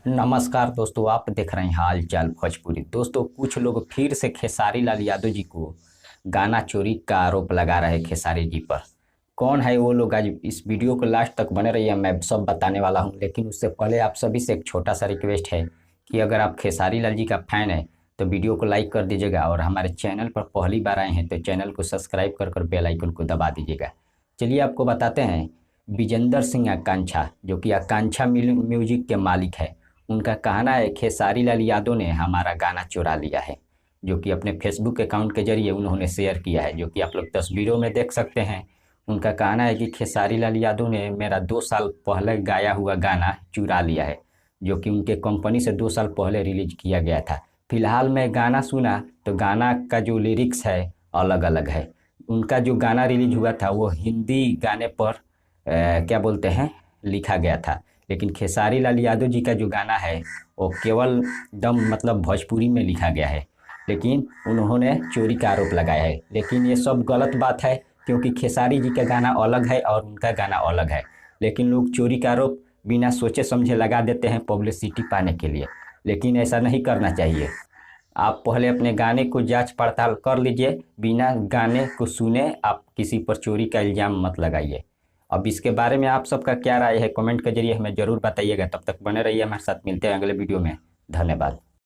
नमस्कार दोस्तों, आप देख रहे हैं हाल चाल भोजपुरी। दोस्तों, कुछ लोग फिर से खेसारी लाल यादव जी को गाना चोरी का आरोप लगा रहे हैं खेसारी जी पर। कौन है वो लोग, आज इस वीडियो को लास्ट तक बने रहिए, मैं सब बताने वाला हूं। लेकिन उससे पहले आप सभी से एक छोटा सा रिक्वेस्ट है कि अगर आप खेसारी लाल जी का फैन है तो वीडियो को लाइक कर दीजिएगा, और हमारे चैनल पर पहली बार आए हैं तो चैनल को सब्सक्राइब कर बेल आइकन को दबा दीजिएगा। चलिए आपको बताते हैं। विजेंद्र सिंह आकांक्षा, जो कि आकांक्षा म्यूजिक के मालिक है, उनका कहना है खेसारी लाल यादव ने हमारा गाना चुरा लिया है, जो कि अपने फेसबुक अकाउंट के जरिए उन्होंने शेयर किया है, जो कि आप लोग तस्वीरों में देख सकते हैं। उनका कहना है कि खेसारी लाल यादव ने मेरा 2 साल पहले गाया हुआ गाना चुरा लिया है, जो कि उनके कंपनी से 2 साल पहले रिलीज किया गया था। फिलहाल मैं गाना सुना तो गाना का जो लिरिक्स है अलग अलग है। उनका जो गाना रिलीज हुआ था वो हिंदी गाने पर क्या बोलते हैं लिखा गया था, लेकिन खेसारी लाल यादव जी का जो गाना है वो केवल दम मतलब भोजपुरी में लिखा गया है, लेकिन उन्होंने चोरी का आरोप लगाया है। लेकिन ये सब गलत बात है, क्योंकि खेसारी जी का गाना अलग है और उनका गाना अलग है। लेकिन लोग चोरी का आरोप बिना सोचे समझे लगा देते हैं पब्लिसिटी पाने के लिए, लेकिन ऐसा नहीं करना चाहिए। आप पहले अपने गाने को जांच पड़ताल कर लीजिए, बिना गाने को सुने आप किसी पर चोरी का इल्ज़ाम मत लगाइए। अब इसके बारे में आप सबका क्या राय है, कमेंट के जरिए हमें ज़रूर बताइएगा। तब तक बने रहिए हमारे साथ, मिलते हैं अगले वीडियो में। धन्यवाद।